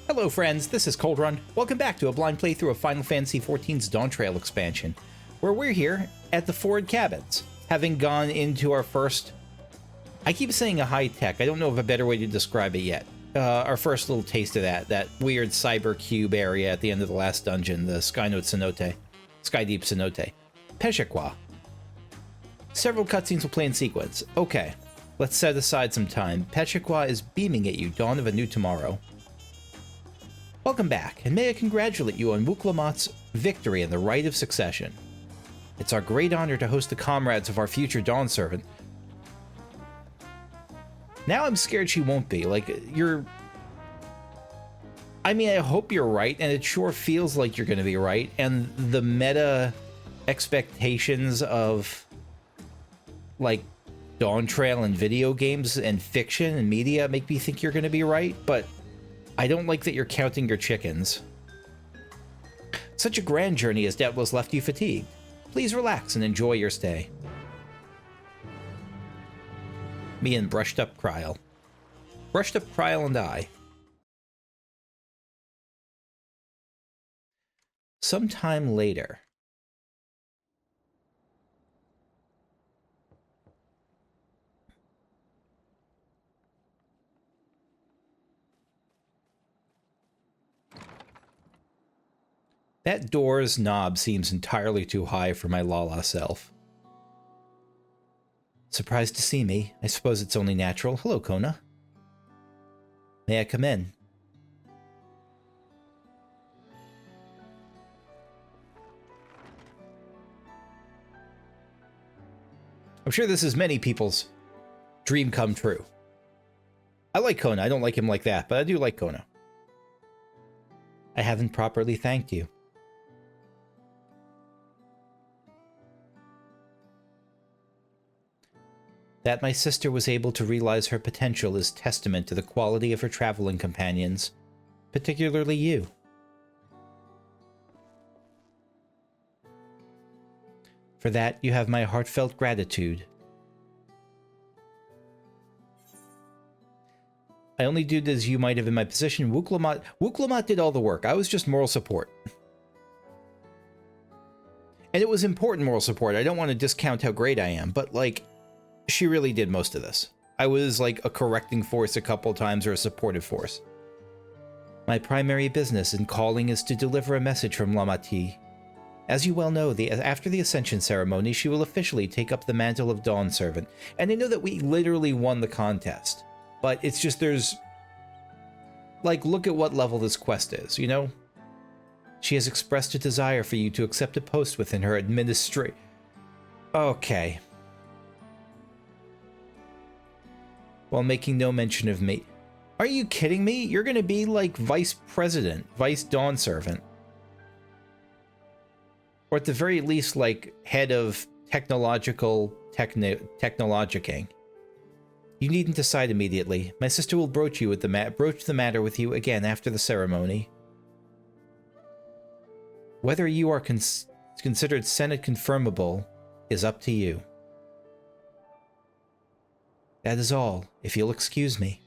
Hello friends, this is Cold Run. Welcome back to a blind playthrough of Final Fantasy XIV's Dawntrail expansion, where we're here at the Ford Cabins, having gone into our first... I keep saying a high-tech, I don't know of a better way to describe it yet. Our first little taste of that weird cyber cube area at the end of the last dungeon, the Skydeep Cenote. Peshekwa. Several cutscenes will play in sequence. Okay, let's set aside some time. Peshekwa is beaming at you, dawn of a new tomorrow. Welcome back, and may I congratulate you on Wuk Lamat's victory in the right of succession. It's our great honor to host the comrades of our future Dawn Servant. Now I'm scared she won't be. I mean, I hope you're right, and it sure feels like you're going to be right, and the meta expectations of, like, Dawntrail and video games and fiction and media make me think you're going to be right, but I don't like that you're counting your chickens. Such a grand journey has doubtless left you fatigued. Please relax and enjoy your stay. Me and Brushed Up Kryl. Brushed Up Kryl and I. Sometime later. That door's knob seems entirely too high for my Lala self. Surprised to see me. I suppose it's only natural. Hello, Kona. May I come in? I'm sure this is many people's dream come true. I like Kona. I don't like him like that, but I do like Kona. I haven't properly thanked you. That my sister was able to realize her potential is testament to the quality of her traveling companions, particularly you. For that, you have my heartfelt gratitude. I only did as you might have in my position. Wuk Lamat did all the work. I was just moral support. And it was important moral support. I don't want to discount how great I am, but, like, she really did most of this. I was like a correcting force a couple times or a supportive force. My primary business in calling is to deliver a message from Lamati. As you well know, after the Ascension ceremony, she will officially take up the mantle of Dawn Servant. And I know that we literally won the contest. But it's just there's... Like, look at what level this quest is, you know? She has expressed a desire for you to accept a post within her administration. Okay. While making no mention of me. Are you kidding me? You're gonna be like vice president, vice Dawn Servant. Or at the very least, like head of technologicing. You needn't decide immediately. My sister will broach the matter with you again after the ceremony. Whether you are considered Senate confirmable is up to you. That is all, if you'll excuse me.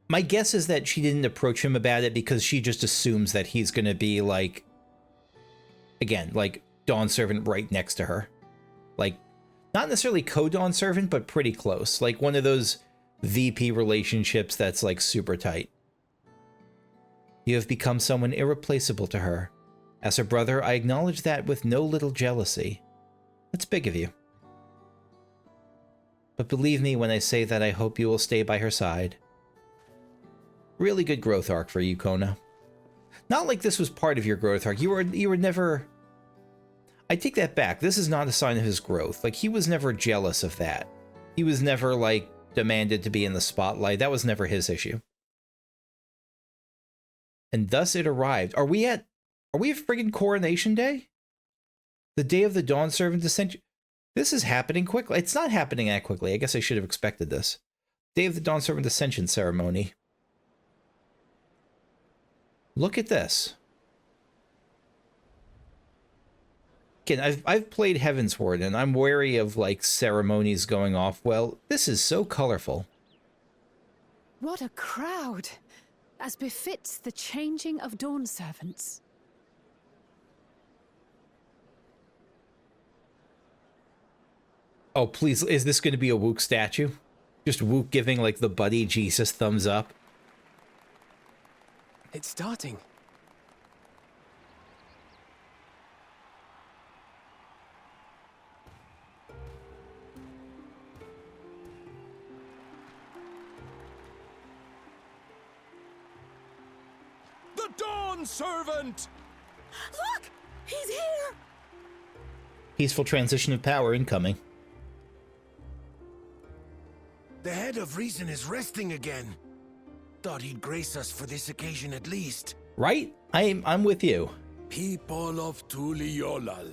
My guess is that she didn't approach him about it because she just assumes that he's gonna be like, again, like Dawn Servant right next to her. Like, not necessarily co-Dawn Servant, but pretty close. Like one of those VP relationships that's like super tight. You have become someone irreplaceable to her. As her brother, I acknowledge that with no little jealousy. That's big of you. But believe me when I say that I hope you will stay by her side. Really good growth arc for you, Kona. Not like this was part of your growth arc. You were never... I take that back. This is not a sign of his growth. Like, he was never jealous of that. He was never, like, demanded to be in the spotlight. That was never his issue. And thus it arrived. Are we at friggin' Coronation Day? The day of the Dawn Servant Ascension. This is happening quickly. It's not happening that quickly. I guess I should have expected this. Day of the Dawn Servant Ascension ceremony. Look at this. Again, I've played Heavensward, and I'm wary of, like, ceremonies going off. Well, this is so colorful. What a crowd! As befits the changing of dawn servants. Oh, please, is this going to be a Wuk statue? Just Wuk giving, like, the buddy Jesus thumbs up? It's starting. The Dawn Servant! Look! He's here! Peaceful transition of power incoming. The head of reason is resting again. Thought he'd grace us for this occasion at least. Right? I'm with you. People of Tuliyollal,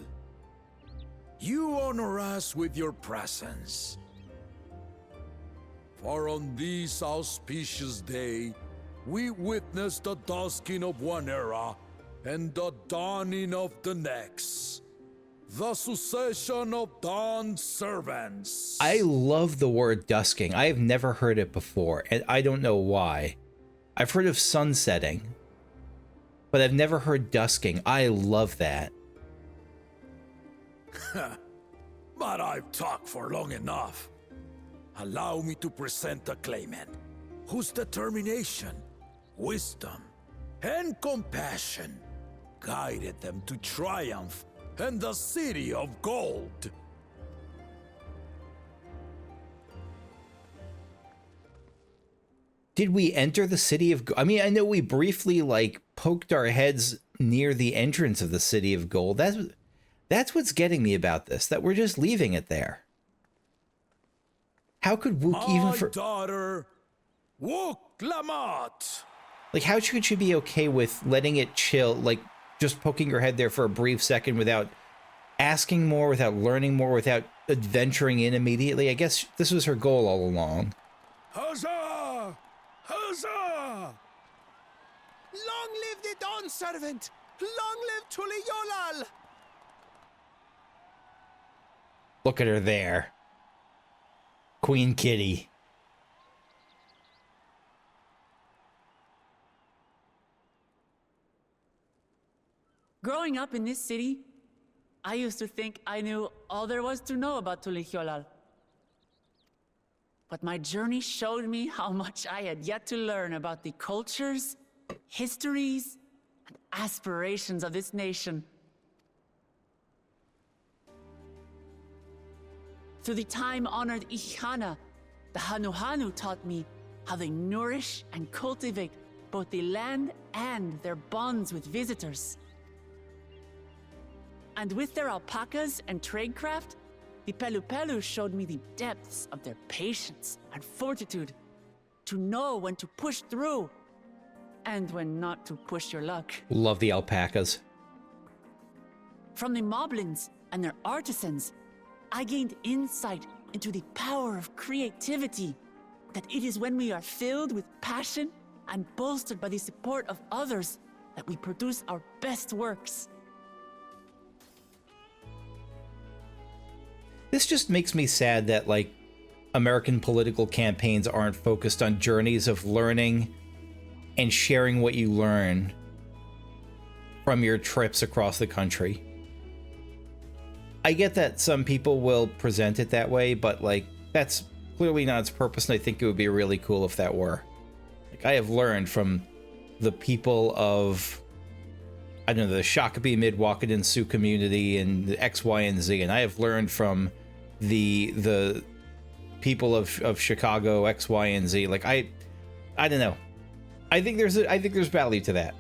you honor us with your presence. For on this auspicious day, we witness the dusking of one era and the dawning of the next. The succession of Dawn servants. I love the word dusking. I have never heard it before, and I don't know why. I've heard of sunsetting, but I've never heard dusking. I love that. But I've talked for long enough. Allow me to present the claimant, whose determination, wisdom, and compassion guided them to triumph and the City of Gold. Did we enter the City of Gold? I mean, I know we briefly, like, poked our heads near the entrance of the City of Gold. That's what's getting me about this, that we're just leaving it there. How could Wuk even My daughter, Wuk Lamat. Like, how could you be okay with letting it chill, like, just poking your head there for a brief second without asking more, without learning more, without adventuring in immediately? I guess this was her goal all along. Huzzah! Huzzah! Long live the Dawn Servant! Long live Tuliyollal! Look at her there. Queen Kitty. Growing up in this city, I used to think I knew all there was to know about Tuliyollal. But my journey showed me how much I had yet to learn about the cultures, histories, and aspirations of this nation. Through the time-honored Ihana, the Hanuhanu taught me how they nourish and cultivate both the land and their bonds with visitors. And with their alpacas and tradecraft, the Pelupelu showed me the depths of their patience and fortitude, to know when to push through and when not to push your luck. Love the alpacas. From the Moblins and their artisans, I gained insight into the power of creativity, that it is when we are filled with passion and bolstered by the support of others that we produce our best works. This just makes me sad that, like, American political campaigns aren't focused on journeys of learning and sharing what you learn from your trips across the country. I get that some people will present it that way, but, like, that's clearly not its purpose, and I think it would be really cool if that were. Like, I have learned from the people of, I don't know, the Shakopee Mid-Wakatan Sioux community and the X, Y, and Z, and I have learned from the people of Chicago, X, Y, and Z. Like, I don't know. I think there's value to that.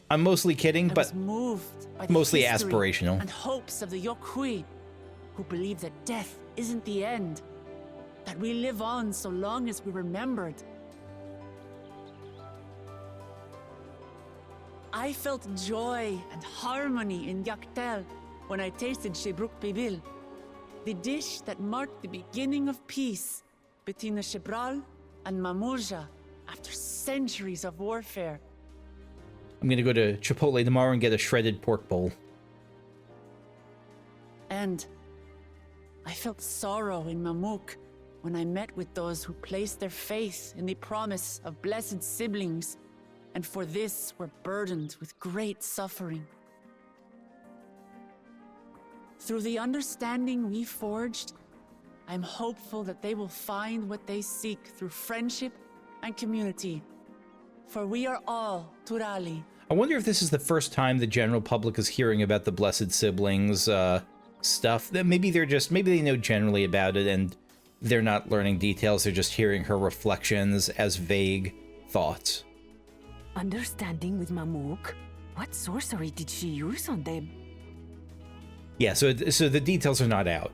I'm mostly kidding, but moved by the mostly history aspirational. and hopes of the Yokhui, who believe that death isn't the end, that we live on so long as we're remembered. I felt joy and harmony in Yaktel when I tasted Shebruk Pibil, the dish that marked the beginning of peace between the Shebral and Mamurja after centuries of warfare. I'm gonna go to Chipotle tomorrow and get a shredded pork bowl. And I felt sorrow in Mamuk when I met with those who placed their faith in the promise of blessed siblings, and for this were burdened with great suffering. Through the understanding we forged, I'm hopeful that they will find what they seek through friendship and community. For we are all Turali. I wonder if this is the first time the general public is hearing about the Blessed Siblings stuff. That maybe they know generally about it and they're not learning details. They're just hearing her reflections as vague thoughts. Understanding with Mamuk? What sorcery did she use on them? Yeah, so the details are not out.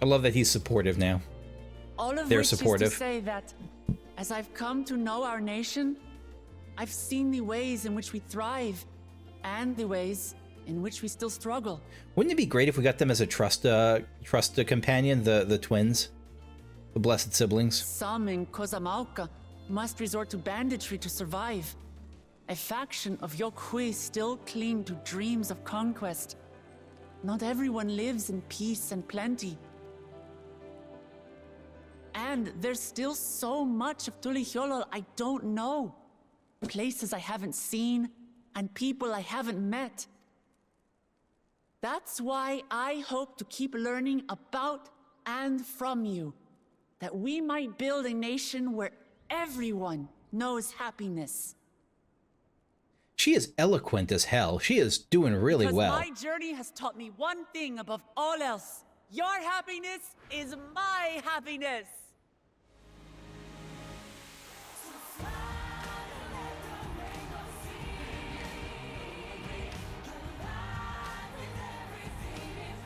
I love that he's supportive now. All of They're which supportive. is to say that, as I've come to know our nation, I've seen the ways in which we thrive, and the ways in which we still struggle. Wouldn't it be great if we got them as a trust companion, the twins, the Blessed Siblings? Some in Kozamauka must resort to banditry to survive. A faction of Yokhui still cling to dreams of conquest. Not everyone lives in peace and plenty. And there's still so much of Tuliyollal I don't know. Places I haven't seen, and people I haven't met. That's why I hope to keep learning about and from you, that we might build a nation where everyone knows happiness. She is eloquent as hell. She is doing really Because well. my journey has taught me one thing above all else. Your happiness is my happiness.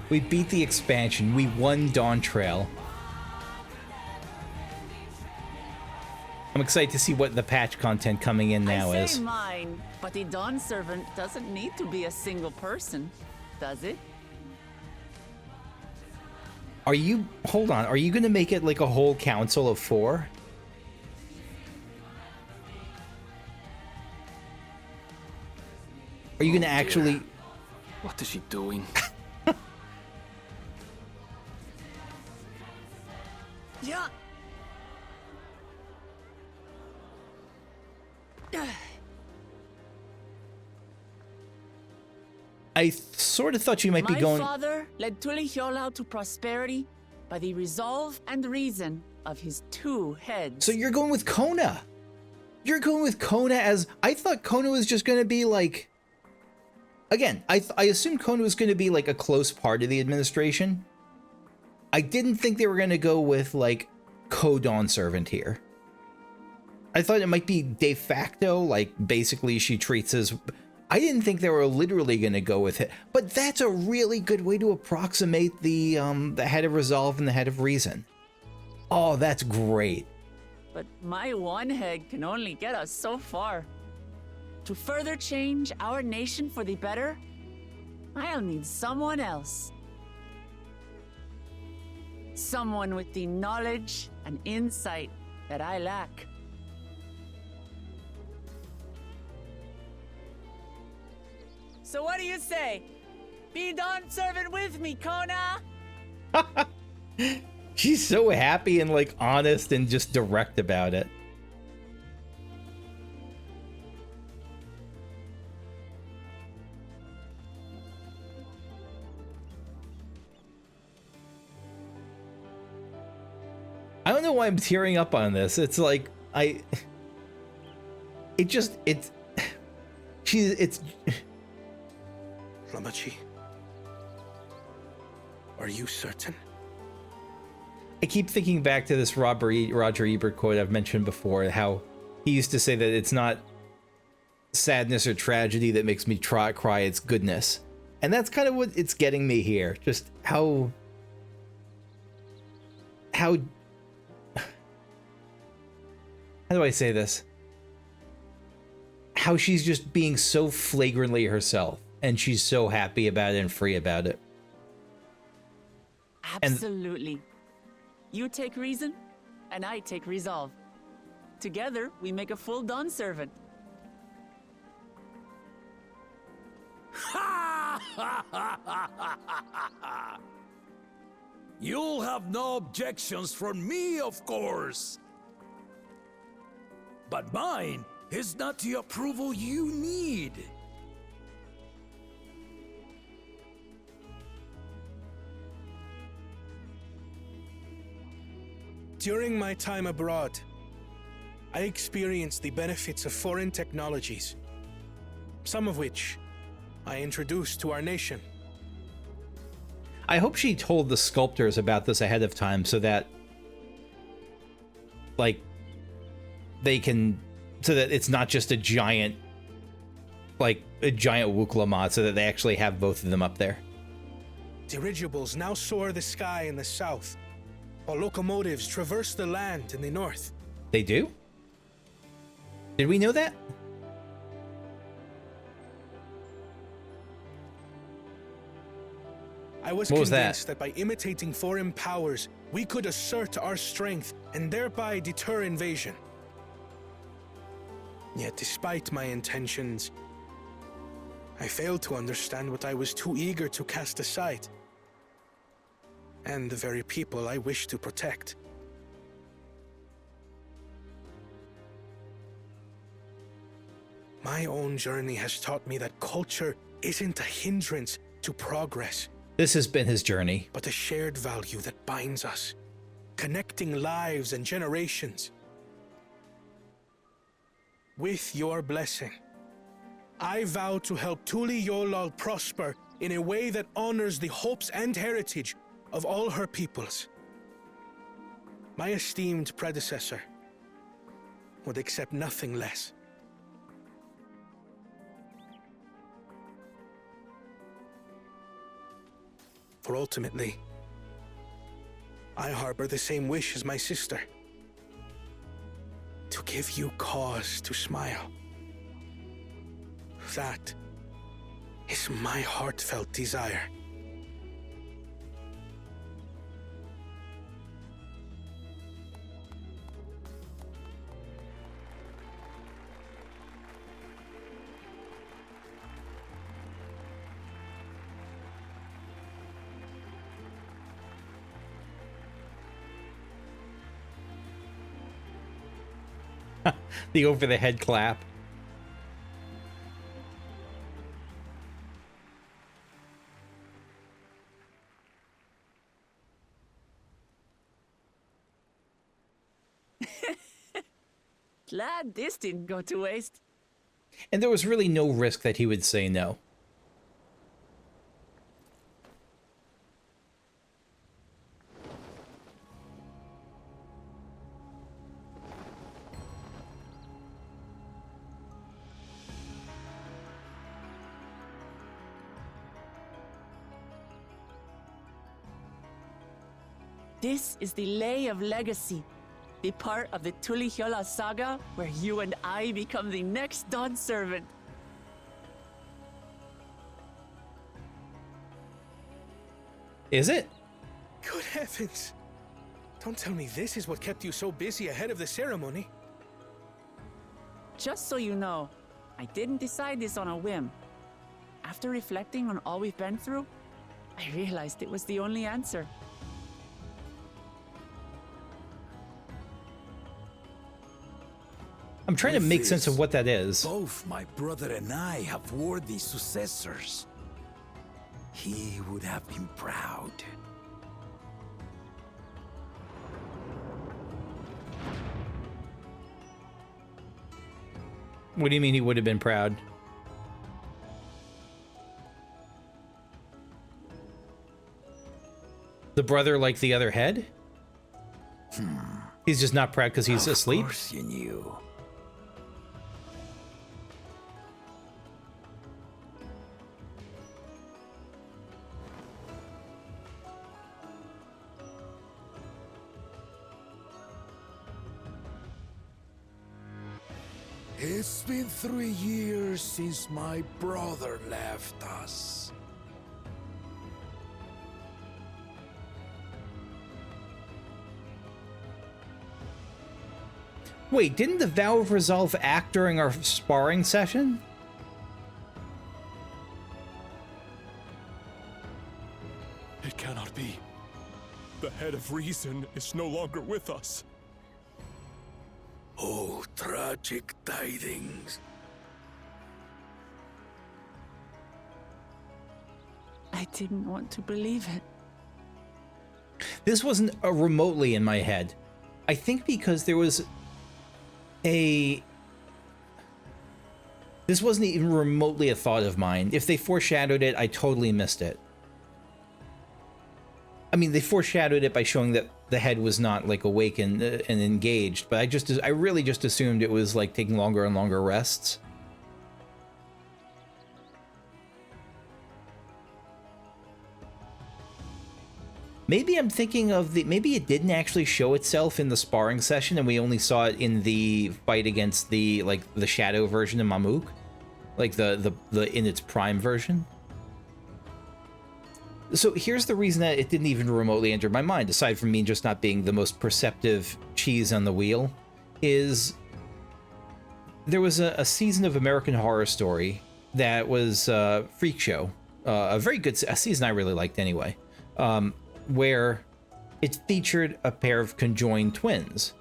We beat the expansion. We won Dawntrail. I'm excited to see what the patch content coming in now I is. say mine, but the Dawn Servant doesn't need to be a single person, does it? Hold on, are you gonna make it like a whole council of 4? Are you gonna actually... What is she doing? Yeah. I sort of thought you might be going... My father led Tuliyollal to prosperity by the resolve and reason of his 2 heads. So you're going with Kona. You're going with Kona as... I thought Kona was just going to be like... Again, I assumed Kona was going to be like a close part of the administration. I didn't think they were going to go with like co-Dawn Servant here. I thought it might be de facto, like basically she treats as... I didn't think they were literally going to go with it, but that's a really good way to approximate the head of resolve and the head of reason. Oh, that's great. But my one head can only get us so far. To further change our nation for the better, I'll need someone else. Someone with the knowledge and insight that I lack. So what do you say? Be Dawn Servant with me, Kona! She's so happy and like honest and just direct about it. I don't know why I'm tearing up on this. It's like Lamachi, are you certain? I keep thinking back to this Roger Ebert quote I've mentioned before, how he used to say that it's not sadness or tragedy that makes me cry, it's goodness. And that's kind of what it's getting me here. Just how do I say this? How she's just being so flagrantly herself, and she's so happy about it and free about it. Absolutely. You take reason, and I take resolve. Together, we make a full Dawn Servant. Ha! You'll have no objections from me, of course. But mine is not the approval you need. During my time abroad, I experienced the benefits of foreign technologies, some of which I introduced to our nation. I hope she told the sculptors about this ahead of time so that, like, they can, so that it's not just a giant, like, a giant Wuk Lamat, so that they actually have both of them up there. Dirigibles now soar the sky in the south, while locomotives traverse the land in the north. They do? Did we know that? I was convinced that by imitating foreign powers, we could assert our strength and thereby deter invasion. Yet despite my intentions, I failed to understand what I was too eager to cast aside, and the very people I wish to protect. My own journey has taught me that culture isn't a hindrance to progress. This has been his journey. But a shared value that binds us, connecting lives and generations. With your blessing, I vow to help Tuliyollal prosper in a way that honors the hopes and heritage of all her peoples. My esteemed predecessor would accept nothing less. For ultimately, I harbor the same wish as my sister. To give you cause to smile. That is my heartfelt desire. The over-the-head clap. Glad this didn't go to waste. And there was really no risk that he would say no. This is the Lay of Legacy, the part of the Tuliyollal saga where you and I become the next Dawn servant. Is it? Good heavens! Don't tell me this is what kept you so busy ahead of the ceremony. Just so you know, I didn't decide this on a whim. After reflecting on all we've been through, I realized it was the only answer. I'm trying to make sense of what that is. Both my brother and I have worthy successors. He would have been proud. What do you mean he would have been proud? The brother like the other head? He's just not proud because he's asleep? Of course you knew. It's been 3 years since my brother left us. Wait, didn't the Vow of Resolve act during our sparring session? It cannot be. The head of reason is no longer with us. Oh, tragic tidings. I didn't want to believe it. This wasn't remotely in my head. I think because there was this wasn't even remotely a thought of mine. If they foreshadowed it, I totally missed it. I mean, they foreshadowed it by showing that the head was not like awakened and engaged, but I really just assumed it was like taking longer and longer rests. Maybe I'm thinking of maybe it didn't actually show itself in the sparring session and we only saw it in the fight against the shadow version of Mamouk, like the in its prime version. So here's the reason that it didn't even remotely enter my mind, aside from me just not being the most perceptive cheese on the wheel, is there was a season of American Horror Story that was Freak Show, a very good season I really liked anyway, where it featured a pair of conjoined twins.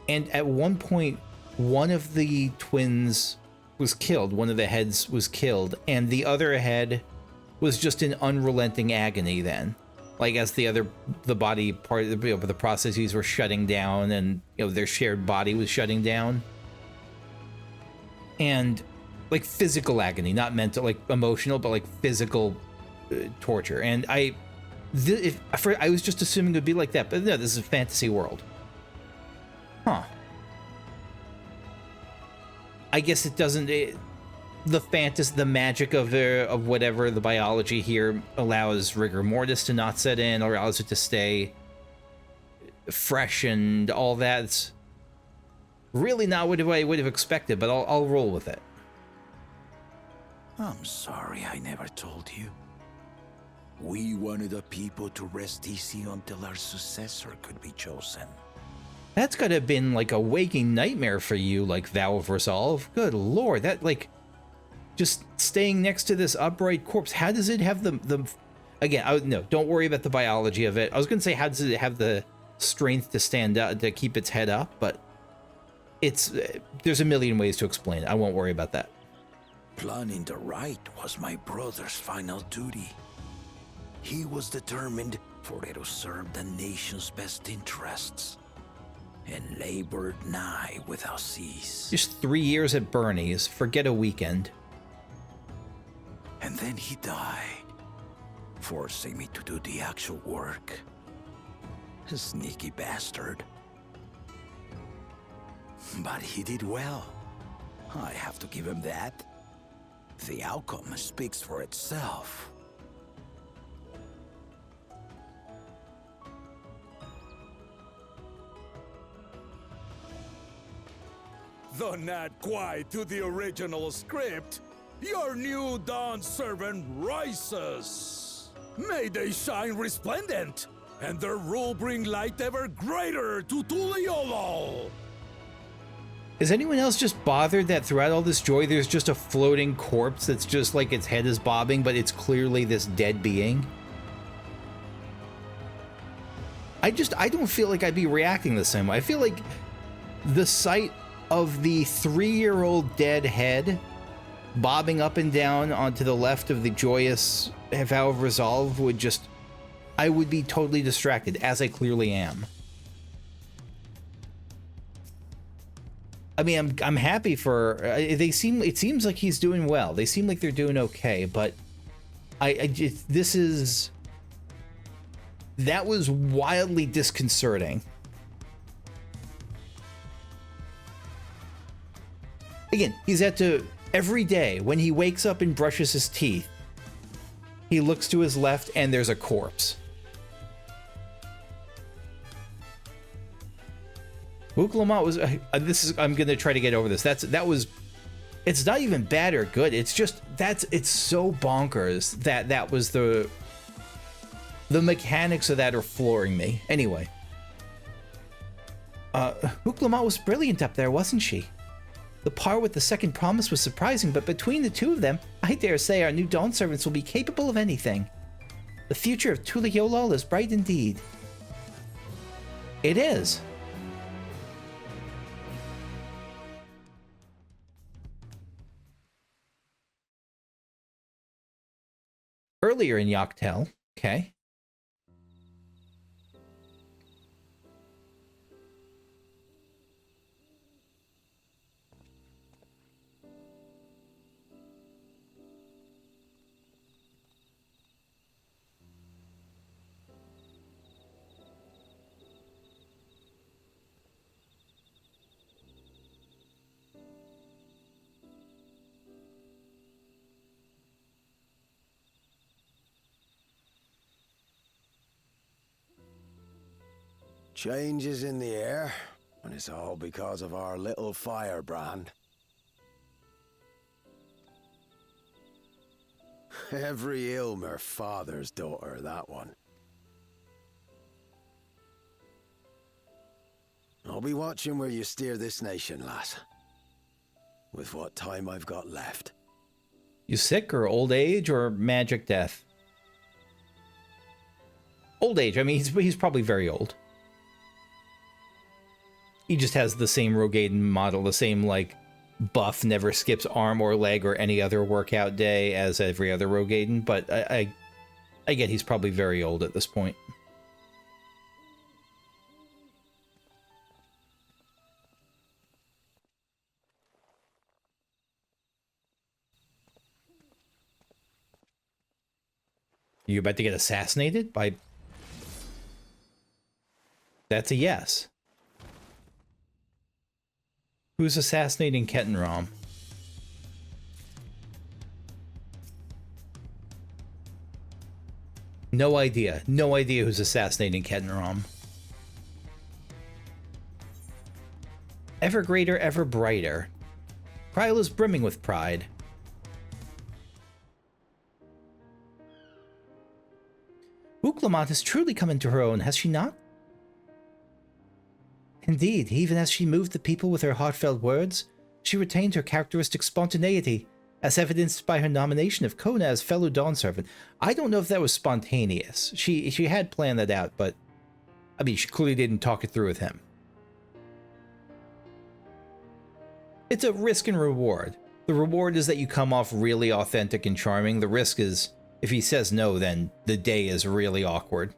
And at one point, one of the twins was killed, one of the heads was killed, and the other head was just in unrelenting agony then. Like as the body part of the processes were shutting down and their shared body was shutting down. And like physical agony, not mental, like emotional, but like physical torture. And I was just assuming it would be like that, but no, this is a fantasy world. Huh. I guess it doesn't... the magic of whatever the biology here allows rigor mortis to not set in, or allows it to stay fresh and all that. It's really not what I would have expected, but I'll roll with it. I'm sorry I never told you. We wanted the people to rest easy until our successor could be chosen. That's gotta have been like a waking nightmare for you, like Vow of Resolve. Good lord, that like... just staying next to this upright corpse, how does it have the again, no, don't worry about the biology of it. I was gonna say, how does it have the strength to stand up, to keep its head up, but there's a million ways to explain it. I won't worry about that. Planning the right was my brother's final duty. He was determined for it to serve the nation's best interests, and labored nigh without cease. Just 3 years at Bernie's, forget a weekend. And then he died, forcing me to do the actual work. A sneaky bastard. But he did well. I have to give him that. The outcome speaks for itself. Though not quite to the original script, your new Dawn servant rises. May they shine resplendent, and their rule bring light ever greater to Tuliyollal. Is anyone else just bothered that throughout all this joy, there's just a floating corpse that's just like its head is bobbing, but it's clearly this dead being? I don't feel like I'd be reacting the same way. I feel like the sight of the 3-year-old dead head bobbing up and down onto the left of the joyous Vow of Resolve would just... I would be totally distracted, as I clearly am. I mean, I'm happy for... it seems like he's doing well. They seem like they're doing okay, but that was wildly disconcerting. Again, he's had to... Every day, when he wakes up and brushes his teeth, he looks to his left and there's a corpse. Wuk Lamat was... I'm gonna try to get over this. That was... It's not even bad or good. It's just... It's so bonkers that was the mechanics of that are flooring me. Anyway. Wuk Lamat was brilliant up there, wasn't she? The part with the second promise was surprising, but between the two of them, I dare say our new Dawn servants will be capable of anything. The future of Tuliyollal is bright indeed. It is. Earlier in Yoctel, okay. Changes in the air, and it's all because of our little firebrand. Every Ilmer father's daughter, that one. I'll be watching where you steer this nation, lass. With what time I've got left. You sick or old age or magic death? Old age. I mean, he's probably very old. He just has the same Rogaden model, the same, like, buff, never skips arm or leg or any other workout day as every other Rogaden, but I get he's probably very old at this point. You about to get assassinated by... That's a yes. Who's assassinating Kettenrom? No idea. No idea who's assassinating Kettenrom. Ever greater, ever brighter. Kryl is brimming with pride. Wuk Lamat has truly come into her own, has she not? Indeed, even as she moved the people with her heartfelt words, she retained her characteristic spontaneity, as evidenced by her nomination of Kona as fellow Dawn Servant. I don't know if that was spontaneous. She had planned that out, but I mean, she clearly didn't talk it through with him. It's a risk and reward. The reward is that you come off really authentic and charming. The risk is, if he says no, then the day is really awkward.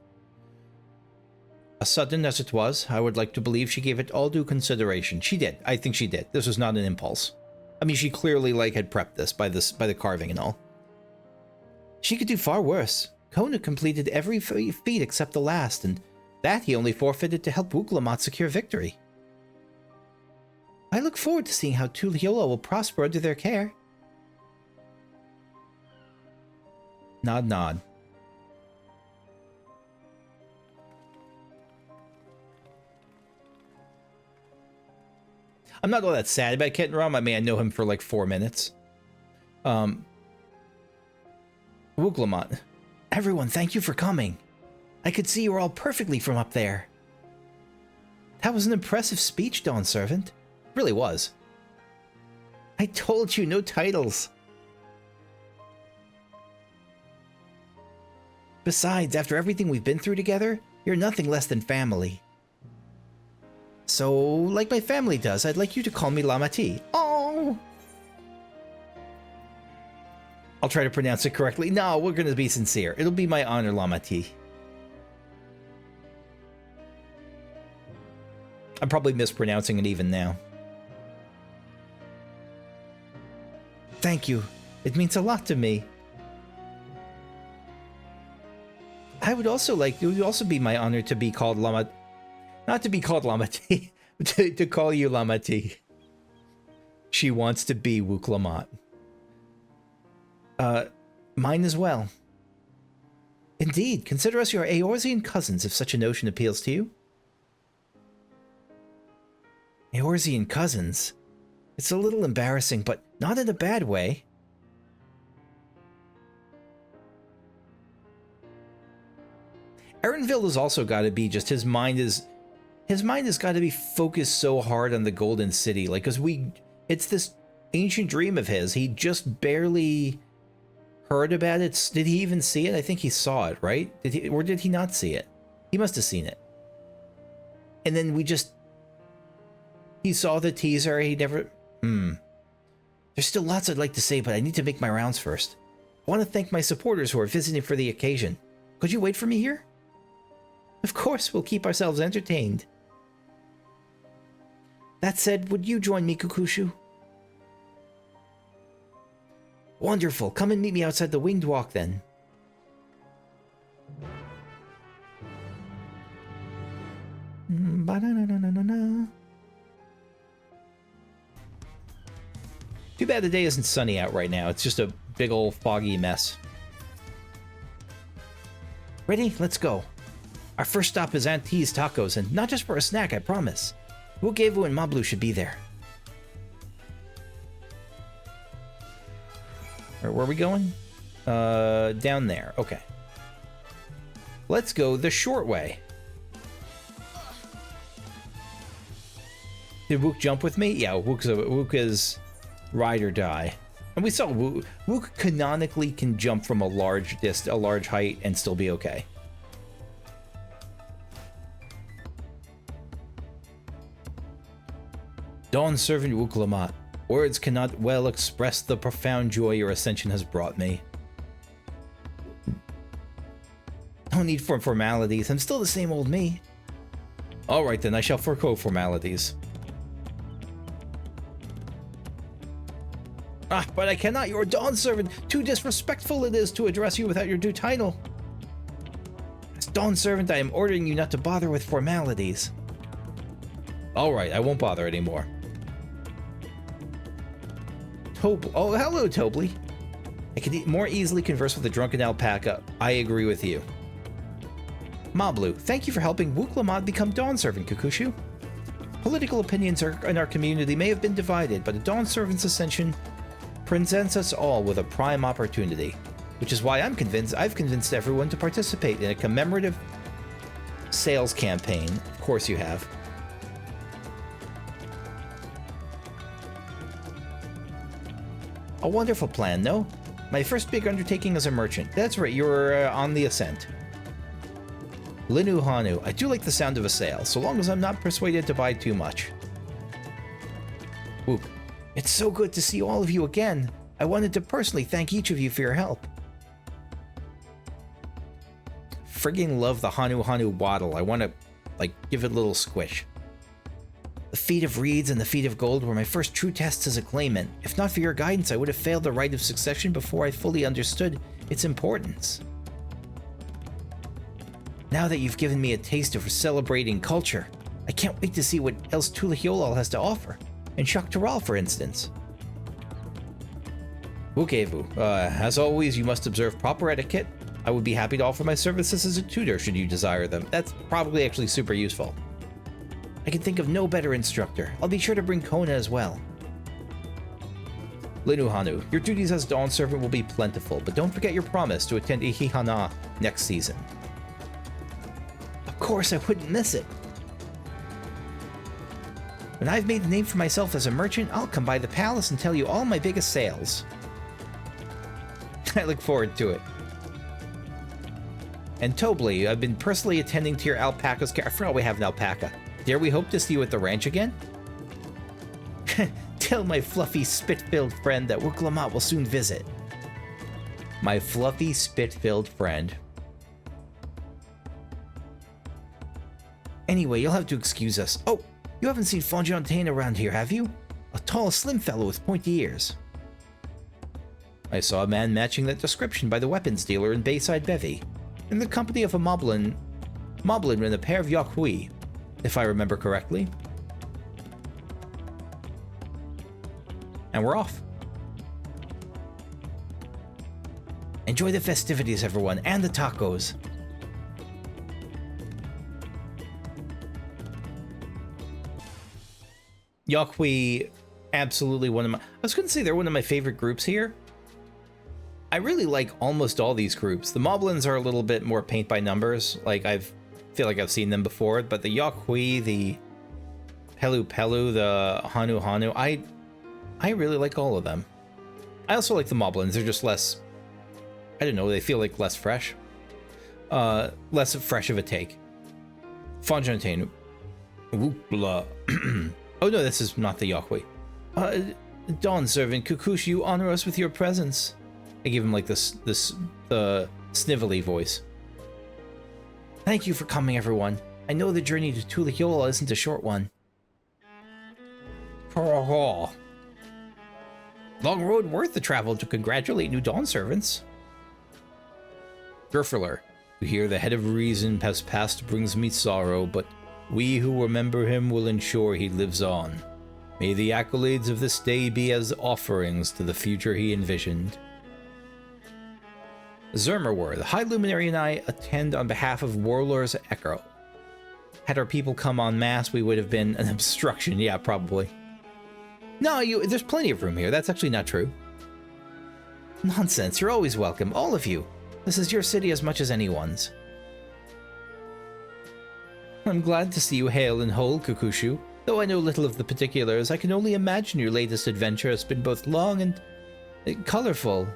As sudden as it was, I would like to believe she gave it all due consideration. She did. I think she did. This was not an impulse. I mean, she clearly, like, had prepped this by the carving and all. She could do far worse. Kona completed every feat except the last, and that he only forfeited to help Wuk Lamat secure victory. I look forward to seeing how Tuliyollal will prosper under their care. Nod, nod. I'm not all that sad about Kettenrom. I mean, I know him for like 4 minutes. Wuk Lamat. Everyone, thank you for coming. I could see you were all perfectly from up there. That was an impressive speech, Dawn Servant. Really was. I told you, no titles. Besides, after everything we've been through together, you're nothing less than family. So, like my family does, I'd like you to call me Lamati. Oh! I'll try to pronounce it correctly. No, we're going to be sincere. It'll be my honor, Lamati. I'm probably mispronouncing it even now. Thank you. It means a lot to me. I would also like, it would also be my honor to be called Lamat. Not to be called Lamati, to call you Lamati. She wants to be Wuk Lamat. Mine as well. Indeed, consider us your Eorzean cousins if such a notion appeals to you. Eorzean cousins? It's a little embarrassing, but not in a bad way. Erenville has also got to be just his mind has got to be focused so hard on the Golden City, like, because it's this ancient dream of his. He just barely heard about it. Did he even see it? I think he saw it, right? Or did he not see it? He must have seen it. And then he saw the teaser. He never... There's still lots I'd like to say, but I need to make my rounds first. I want to thank my supporters who are visiting for the occasion. Could you wait for me here? Of course, we'll keep ourselves entertained. That said, would you join me, Kukushu? Wonderful. Come and meet me outside the Winged Walk, then. Ba-da-na-na-na-na. Too bad the day isn't sunny out right now. It's just a big old foggy mess. Ready? Let's go. Our first stop is Aunt T's Tacos, and not just for a snack, I promise. Wuk and Mablu should be there. Where are we going? Down there. Okay. Let's go the short way. Did Wuk jump with me? Yeah, Wuk is ride or die. And we saw Wuk canonically can jump from a large height and still be okay. Dawn Servant Wuk Lamat. Words cannot well express the profound joy your ascension has brought me. No need for formalities. I'm still the same old me. Alright then, I shall forego formalities. Ah, but I cannot. You're a Dawn Servant. Too disrespectful it is to address you without your due title. As Dawn Servant, I am ordering you not to bother with formalities. Alright, I won't bother anymore. Oh, hello, Tobly. I can more easily converse with a drunken alpaca. I agree with you. Mablu, thank you for helping Wuk Lamat become Dawn Servant, Kukushu. Political opinions in our community may have been divided, but a Dawn Servant's ascension presents us all with a prime opportunity, which is why I've convinced everyone to participate in a commemorative sales campaign. Of course you have. A wonderful plan, no? My first big undertaking as a merchant. That's right, you're on the ascent. Linu Hanu, I do like the sound of a sale, so long as I'm not persuaded to buy too much. Whoop. It's so good to see all of you again. I wanted to personally thank each of you for your help. Friggin' love the Hanu Hanu waddle. I want to, give it a little squish. The feat of reeds and the feat of gold were my first true tests as a claimant. If not for your guidance, I would have failed the rite of succession before I fully understood its importance. Now that you've given me a taste of celebrating culture, I can't wait to see what else Tuliyollal has to offer. And Shaktaral, for instance. Wukevu, as always, you must observe proper etiquette. I would be happy to offer my services as a tutor should you desire them. That's probably actually super useful. I can think of no better instructor. I'll be sure to bring Kona as well. Linu Hanu, your duties as Dawn Servant will be plentiful, but don't forget your promise to attend Ihihana next season. Of course, I wouldn't miss it. When I've made a name for myself as a merchant, I'll come by the palace and tell you all my biggest sales. I look forward to it. And Tobly, I've been personally attending to your alpaca's care. I forgot we have an alpaca. Dare we hope to see you at the ranch again? Tell my fluffy, spit-filled friend that Wuk Lamat will soon visit. My fluffy, spit-filled friend. Anyway, you'll have to excuse us. Oh, you haven't seen Fontaine around here, have you? A tall, slim fellow with pointy ears. I saw a man matching that description by the weapons dealer in Bayside Bevy, in the company of a Moblin and a pair of Yakhui, if I remember correctly. And we're off. Enjoy the festivities, everyone, and the tacos. Yakhui, absolutely one of my... I was going to say they're one of my favorite groups here. I really like almost all these groups. The Moblins are a little bit more paint by numbers. Feel like I've seen them before, but the Yakhui, the Pelu Pelu, the Hanu Hanu, I really like all of them. I also like the Moblins. They're just less I don't know, they feel like less fresh. Less fresh of a take. Fontaine. Wuk La. Oh no, this is not the Yahweh. Dawn servant Kukush, you honor us with your presence. I give him like the snivelly voice. Thank you for coming, everyone. I know the journey to Tuliyollal isn't a short one. Long road worth the travel to congratulate new Dawn servants. Gerfler, to hear the head of reason has passed brings me sorrow, but we who remember him will ensure he lives on. May the accolades of this day be as offerings to the future he envisioned. Zermerwer, the High Luminary and I attend on behalf of Warlord's Echo. Had our people come en masse, we would have been an obstruction. Yeah, probably. No, there's plenty of room here. That's actually not true. Nonsense. You're always welcome, all of you. This is your city as much as anyone's. I'm glad to see you hale and whole, Kukushu. Though I know little of the particulars, I can only imagine your latest adventure has been both long and colorful.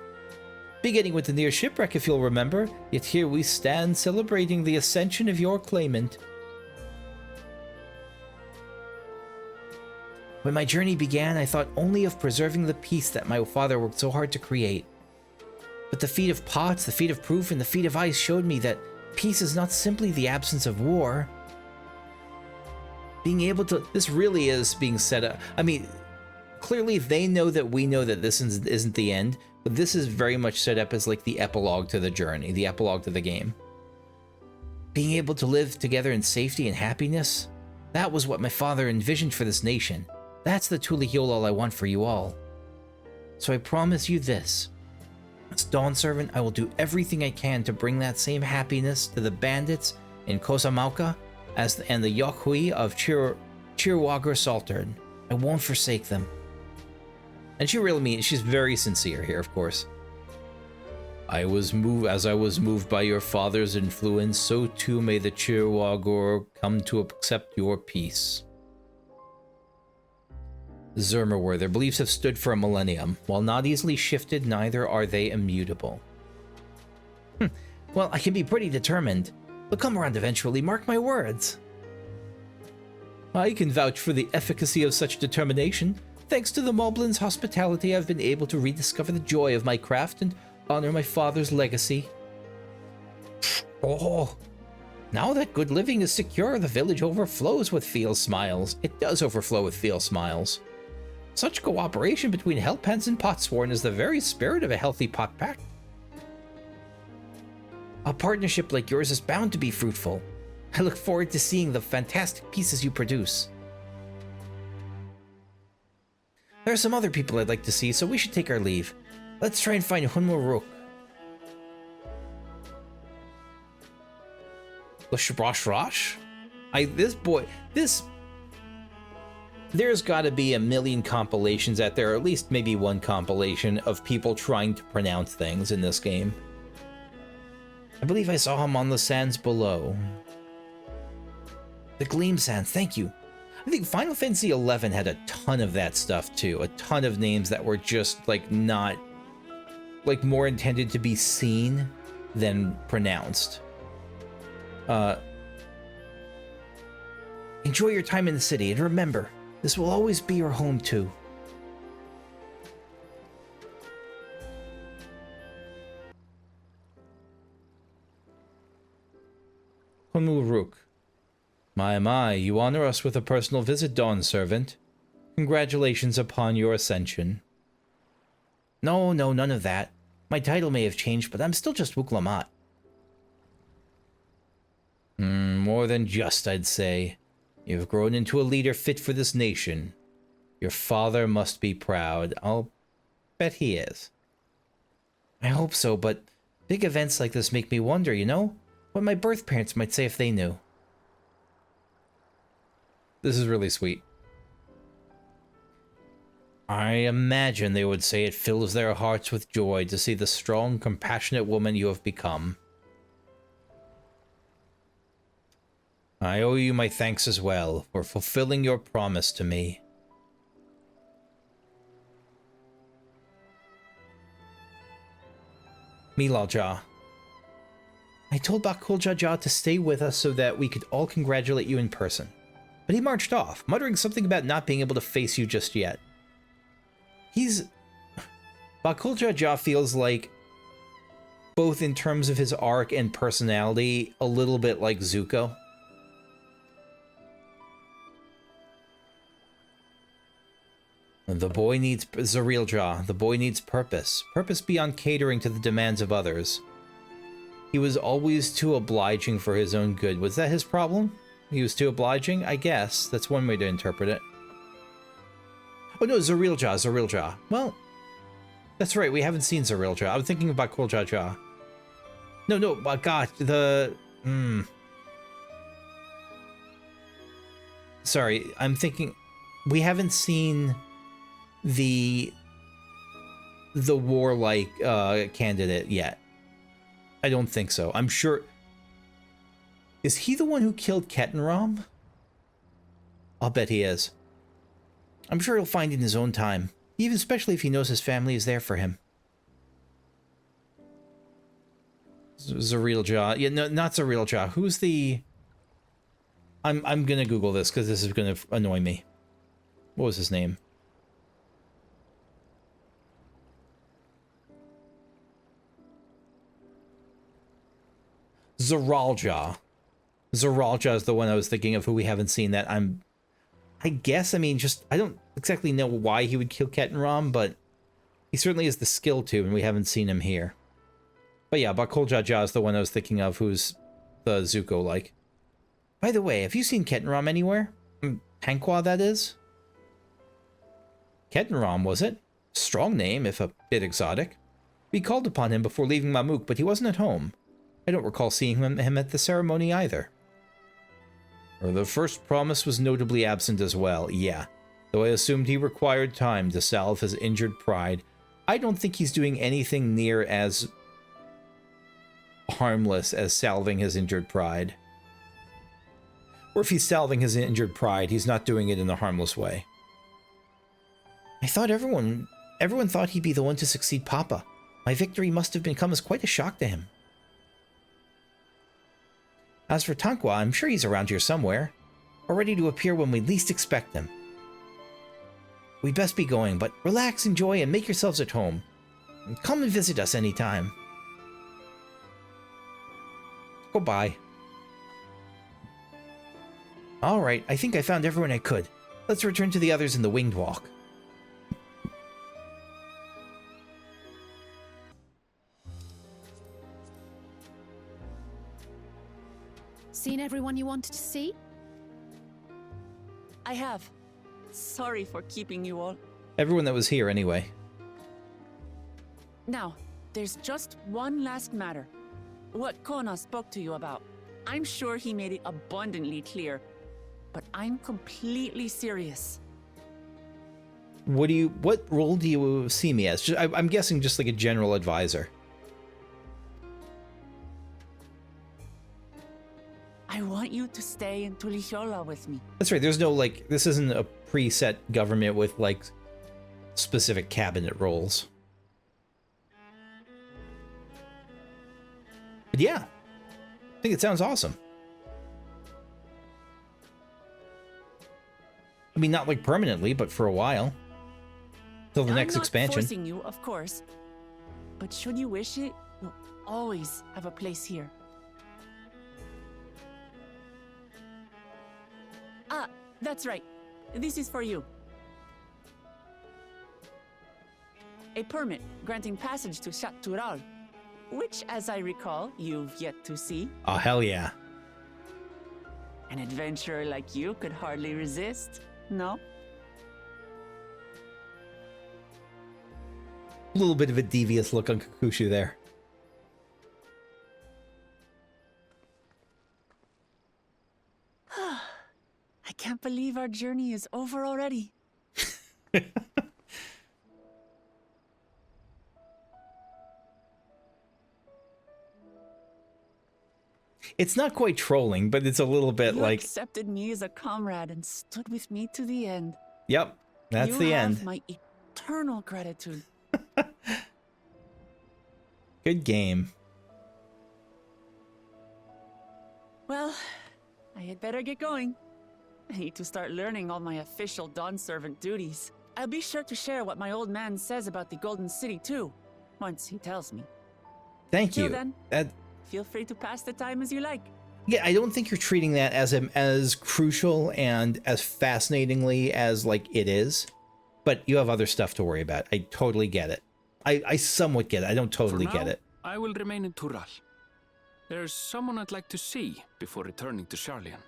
Beginning with the near shipwreck, if you'll remember, yet here we stand celebrating the ascension of your claimant. When my journey began, I thought only of preserving the peace that my father worked so hard to create. But the feat of Pots, the feat of Proof, and the feat of Ice showed me that peace is not simply the absence of war. Being able to... This really is being set up. I mean, clearly they know that we know that this isn't the end, but this is very much set up as like the epilogue to the journey, the epilogue to the game. Being able to live together in safety and happiness, that was what my father envisioned for this nation. That's the Tuliyollal I want for you all. So I promise you this. As Dawn Servant, I will do everything I can to bring that same happiness to the bandits in Kosamauka and the Yokhui of Chirwagar Saltern. I won't forsake them. And she really means, she's very sincere here, of course. As I was moved by your father's influence, so too may the Chirwagar come to accept your peace. Zermerwer, their beliefs have stood for a millennium. While not easily shifted, neither are they immutable. Well, I can be pretty determined. They'll come around eventually, mark my words. I can vouch for the efficacy of such determination. Thanks to the Moblins' hospitality, I've been able to rediscover the joy of my craft and honor my father's legacy. Oh, now that good living is secure, the village overflows with Feel smiles. It does overflow with Feel smiles. Such cooperation between Hellpants and Potsworn is the very spirit of a healthy pot pack. A partnership like yours is bound to be fruitful. I look forward to seeing the fantastic pieces you produce. There are some other people I'd like to see, so we should take our leave. Let's try and find Hunmuruk. Rosh? There's gotta be a million compilations out there, or at least maybe one compilation of people trying to pronounce things in this game. I believe I saw him on the sands below. The Gleam Sands, thank you. I think Final Fantasy XI had a ton of that stuff too. A ton of names that were just like not, like more intended to be seen than pronounced. Enjoy your time in the city, and remember, this will always be your home too. Hunmuruk. My, you honor us with a personal visit, Dawn Servant. Congratulations upon your ascension. No, none of that. My title may have changed, but I'm still just Wuk Lamat. More than just, I'd say. You've grown into a leader fit for this nation. Your father must be proud. I'll bet he is. I hope so, but big events like this make me wonder, you know? What my birth parents might say if they knew. This is really sweet. I imagine they would say it fills their hearts with joy to see the strong, compassionate woman you have become. I owe you my thanks as well for fulfilling your promise to me. Zoraal Ja. I told Zoraal Ja to stay with us so that we could all congratulate you in person. But he marched off, muttering something about not being able to face you just yet. Zoraal Ja feels like, both in terms of his arc and personality, a little bit like Zuko. The boy needs Zoraal Ja. The boy needs purpose. Purpose beyond catering to the demands of others. He was always too obliging for his own good. Was that his problem? He was too obliging? I guess. That's one way to interpret it. Oh no, Zoraal Ja, Zoraal Ja. Well, that's right, we haven't seen Zoraal Ja. I'm thinking about Zoraal Ja. No, God, Sorry, I'm thinking... We haven't seen the warlike candidate yet. I don't think so. I'm sure... Is he the one who killed Kettenram? I'll bet he is. I'm sure he'll find it in his own time, even especially if he knows his family is there for him. Zoraal Ja. Yeah, no, not Zoraal Ja. Who's the... I'm gonna Google this because this is gonna annoy me. What was his name? Zoraal Ja. Zoraal Ja is the one I was thinking of who we haven't seen that I guess, I mean, just, I don't exactly know why he would kill Kettenram, but he certainly has the skill to, and we haven't seen him here. But yeah, Zoraal Ja is the one I was thinking of who's the Zuko-like. By the way, have you seen Kettenram anywhere? Hanqua, that is? Kettenram, was it? Strong name, if a bit exotic. We called upon him before leaving Mamuk, but he wasn't at home. I don't recall seeing him at the ceremony either. Or the first promise was notably absent as well, yeah. Though I assumed he required time to salve his injured pride, I don't think he's doing anything near as harmless as salving his injured pride. Or if he's salving his injured pride, he's not doing it in a harmless way. I thought everyone thought he'd be the one to succeed Papa. My victory must have come as quite a shock to him. As for Hanqua, I'm sure he's around here somewhere, or ready to appear when we least expect him. We'd best be going, but relax, enjoy, and make yourselves at home. And come and visit us anytime. Goodbye. Alright, I think I found everyone I could. Let's return to the others in the Winged Walk. Seen everyone you wanted to see? I have. Sorry for keeping you all. Everyone that was here, anyway. Now, there's just one last matter. What Kona spoke to you about. I'm sure he made it abundantly clear, but I'm completely serious. What role do you see me as? I'm guessing just like a general advisor. I want you to stay in Tuliyollal with me. That's right, there's no, like, this isn't a preset government with, like, specific cabinet roles. But yeah, I think it sounds awesome. I mean, not like permanently, but for a while. Till the next expansion. I'm not forcing you, of course. But should you wish it, you'll always have a place here. Ah, that's right. This is for you. A permit granting passage to Tural, which, as I recall, you've yet to see. Oh, hell yeah. An adventurer like you could hardly resist, no? A little bit of a devious look on Kakushu there. I can't believe our journey is over already. It's not quite trolling, but it's a little bit You like... accepted me as a comrade and stood with me to the end. Yep, that's the end. You have my eternal gratitude. Good game. Well, I had better get going. I need to start learning all my official Dawn servant duties. I'll be sure to share what my old man says about the Golden City too, once he tells me. Thank you. Till then, feel free to pass the time as you like. Yeah, I don't think you're treating that as crucial and as fascinatingly as like it is, but you have other stuff to worry about. I totally get it. I somewhat get it. I don't totally get it. I will remain in Tural. There's someone I'd like to see before returning to Sharlayan.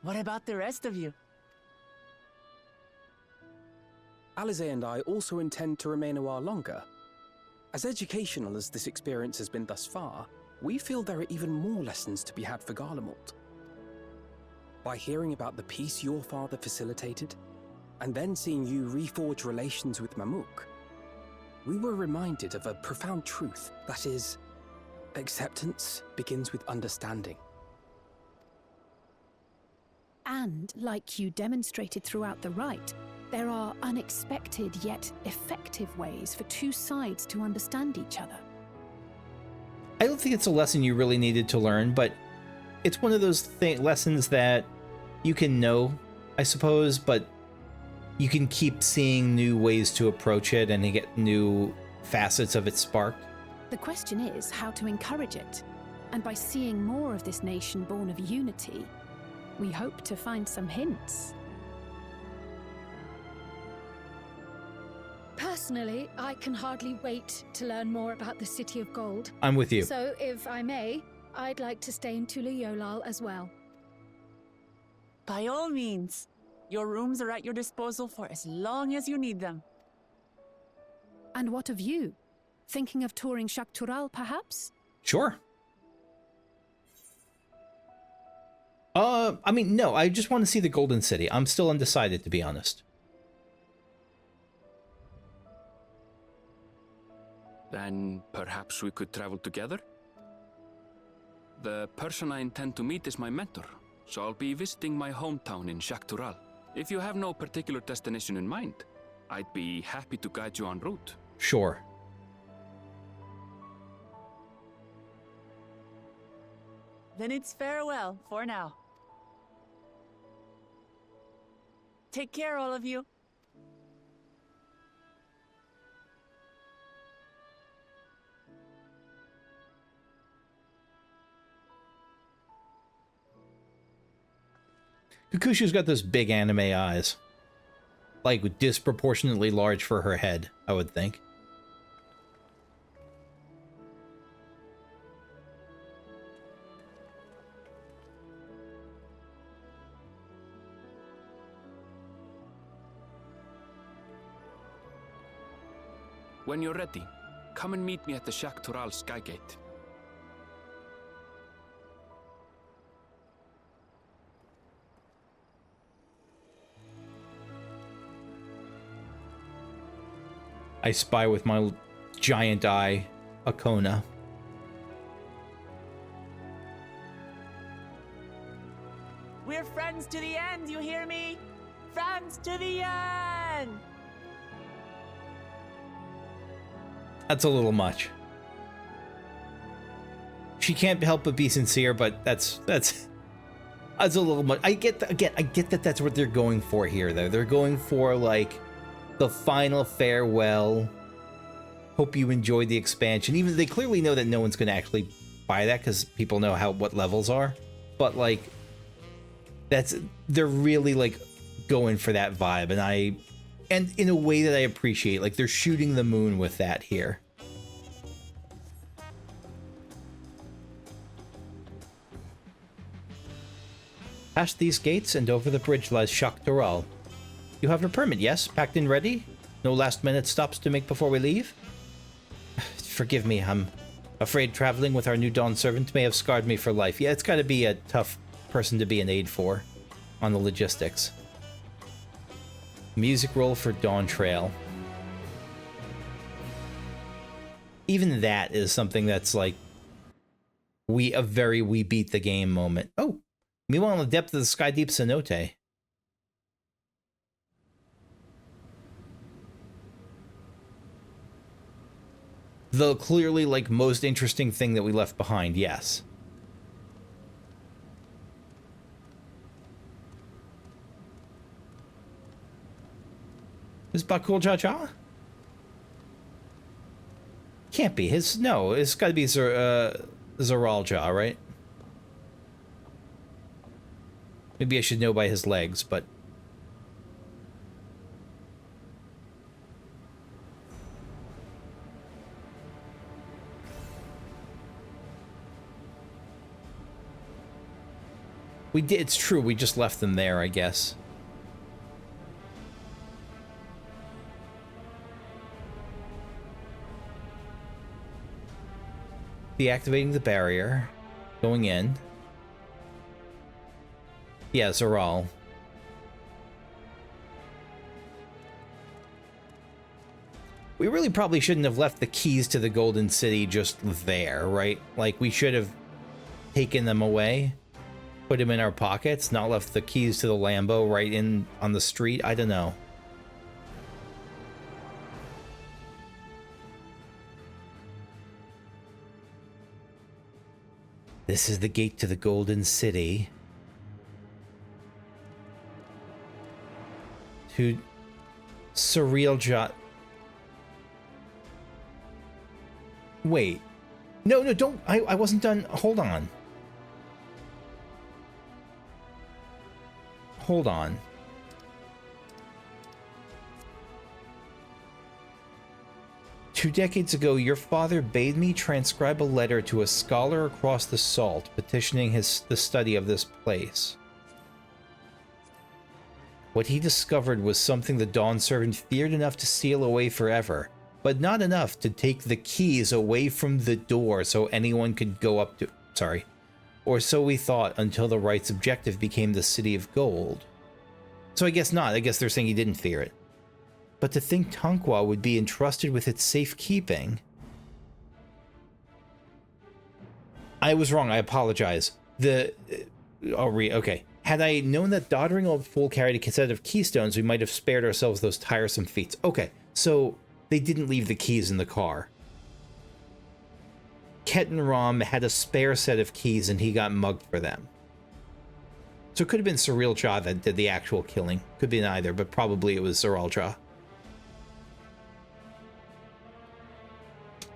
What about the rest of you? Alize and I also intend to remain a while longer. As educational as this experience has been thus far, we feel there are even more lessons to be had for Garlemald. By hearing about the peace your father facilitated, and then seeing you reforge relations with Mamuk, we were reminded of a profound truth, that is, acceptance begins with understanding. And, like you demonstrated throughout the rite, there are unexpected yet effective ways for two sides to understand each other. I don't think it's a lesson you really needed to learn, but it's one of those lessons that you can know, I suppose, but you can keep seeing new ways to approach it and get new facets of it sparked. The question is how to encourage it. And by seeing more of this nation born of unity, we hope to find some hints. Personally, I can hardly wait to learn more about the City of Gold. I'm with you. So, if I may, I'd like to stay in Tuliyollal as well. By all means. Your rooms are at your disposal for as long as you need them. And what of you? Thinking of touring Tural, perhaps? Sure. I mean, no, I just want to see the Golden City. I'm still undecided, to be honest. Then perhaps we could travel together? The person I intend to meet is my mentor, so I'll be visiting my hometown in Tural. If you have no particular destination in mind, I'd be happy to guide you en route. Sure. Then it's farewell for now. Take care, all of you. Kukushu's got those big anime eyes. Like, disproportionately large for her head, I would think. When you're ready, come and meet me at the Tural Skygate. I spy with my giant eye Akona. We're friends to the end, you hear me? Friends to the end! That's a little much. She can't help but be sincere, but that's a little much. I get that that's what they're going for here, though. They're going for, like, the final farewell. Hope you enjoyed the expansion. Even they clearly know that no one's going to actually buy that because people know what levels are. But like, they're really like going for that vibe, and in a way that I appreciate. Like, they're shooting the moon with that here. Past these gates and over the bridge lies Tural. You have your permit, yes? Packed and ready? No last-minute stops to make before we leave? Forgive me, I'm afraid traveling with our new Dawn servant may have scarred me for life. Yeah, it's got to be a tough person to be an aide for on the logistics. Music roll for Dawntrail. Even that is something that's like we beat the game moment. Oh, meanwhile, in the depth of the sky deep cenote. the clearly, like, most interesting thing that we left behind, yes. Is Bakul Ja? Can't be. No, it's gotta be Zoraal Ja, right? Maybe I should know by his legs, but... We did, it's true, we just left them there, I guess. Deactivating the barrier. Going in. Yeah, Zoraal. We really probably shouldn't have left the keys to the Golden City just there, right? Like, we should have taken them away, put them in our pockets, not left the keys to the Lambo right in on the street. I don't know. This is the gate to the Golden City. To Zoraal Ja. Wait. No, don't. I wasn't done. Hold on. Hold on. Two decades ago, your father bade me transcribe a letter to a scholar across the salt, petitioning the study of this place. What he discovered was something the Dawn Servant feared enough to seal away forever, but not enough to take the keys away from the door so anyone could go up to... Sorry. Or so we thought until the right's objective became the City of Gold. So I guess not. I guess they're saying he didn't fear it. But to think Tonqua would be entrusted with its safekeeping... I was wrong. I apologize. Okay. Had I known that doddering old fool carried a set of keystones, we might have spared ourselves those tiresome feats. Okay, so they didn't leave the keys in the car. Ketan Ram had a spare set of keys and he got mugged for them. So it could have been Zoraal Ja that did the actual killing. Could be neither, but probably it was Zoraal Ja.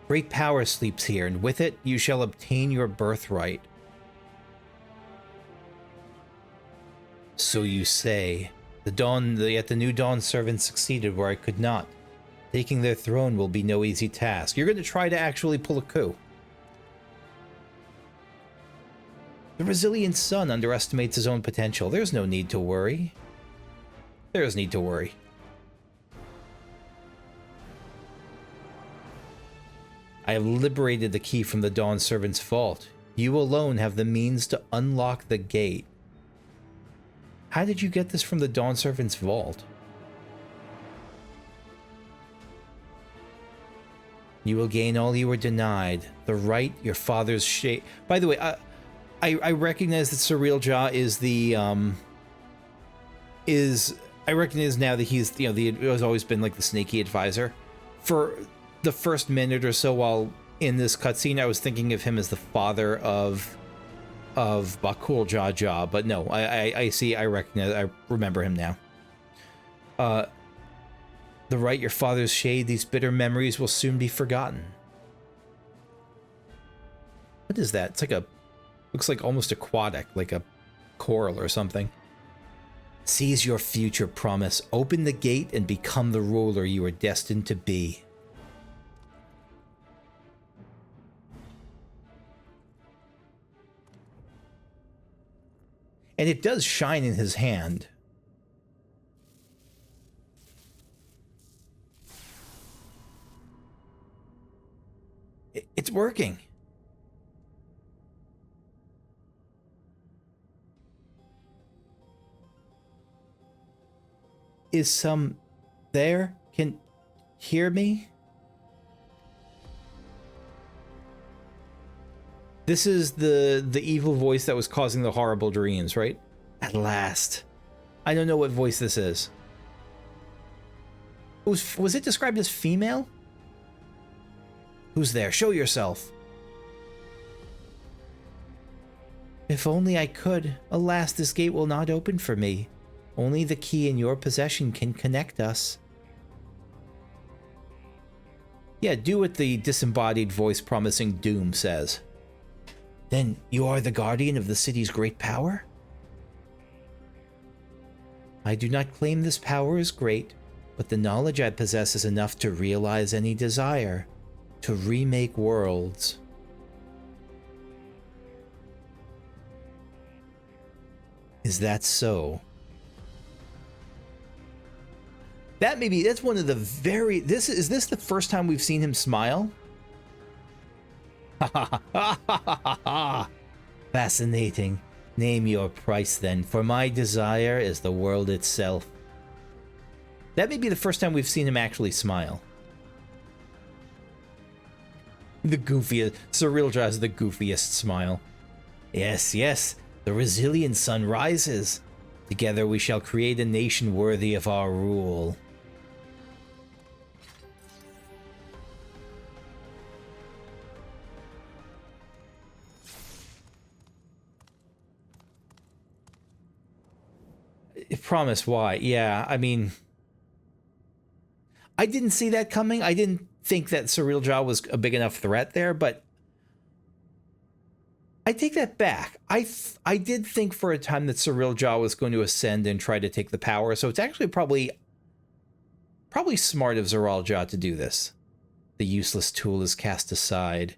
Great power sleeps here, and with it you shall obtain your birthright. So you say. Yet the new Dawn servants succeeded where I could not. Taking their throne will be no easy task. You're going to try to actually pull a coup. The resilient son underestimates his own potential. There's no need to worry. There's need to worry. I have liberated the key from the Dawn Servant's vault. You alone have the means to unlock the gate. How did you get this from the Dawn Servant's vault? You will gain all you were denied. The right your father's shape. By the way, I recognize that Zoraal Ja is the I recognize now that he's has always been like the sneaky advisor. For the first minute or so while in this cutscene, I was thinking of him as the father of Bakul Ja, but no, I see, I recognize, I remember him now. The right your father's shade, these bitter memories will soon be forgotten. What is that? It's like looks like almost aquatic, like a coral or something. Seize your future promise, open the gate and become the ruler you are destined to be. And it does shine in his hand. It's working. Is some there? Can hear me? This is the evil voice that was causing the horrible dreams, right? At last. I don't know what voice this is. Was it described as female? Who's there? Show yourself. If only I could. Alas, this gate will not open for me. Only the key in your possession can connect us. Yeah, do what the disembodied voice promising doom says. Then you are the guardian of the city's great power? I do not claim this power is great, but the knowledge I possess is enough to realize any desire, to remake worlds. Is that so? That's one of the very... Is this the first time we've seen him smile? Ha ha ha ha ha ha! Fascinating. Name your price then, for my desire is the world itself. That may be the first time we've seen him actually smile. The goofiest... Zoraal Ja has the goofiest smile. Yes, yes, the resilient sun rises. Together we shall create a nation worthy of our rule. Promise why? Yeah, I mean, I didn't see that coming. I didn't think that Zoraal Ja was a big enough threat there, but I take that back. I did think for a time that Zoraal Ja was going to ascend and try to take the power, so it's actually probably smart of Zoraal Ja to do this. The useless tool is cast aside.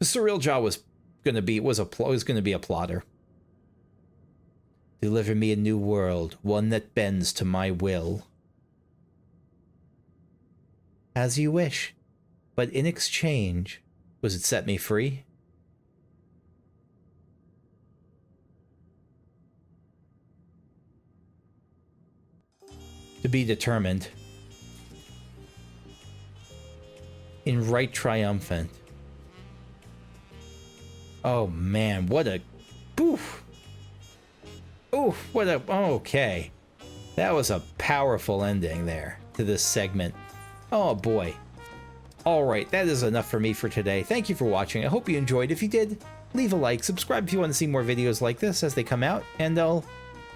Zoraal Ja was going to be a plotter. Deliver me a new world, one that bends to my will. As you wish, but in exchange, was it set me free? To be determined. In right triumphant. Oh man, what a... Poof! Ooh, what a... Okay. That was a powerful ending there to this segment. Oh boy. Alright, that is enough for me for today. Thank you for watching. I hope you enjoyed. If you did, leave a like, subscribe if you want to see more videos like this as they come out, and I'll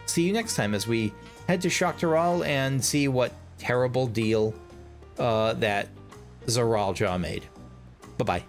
see you next time as we head to Shaktaral and see what terrible deal that Zoraal Ja made. Bye-bye.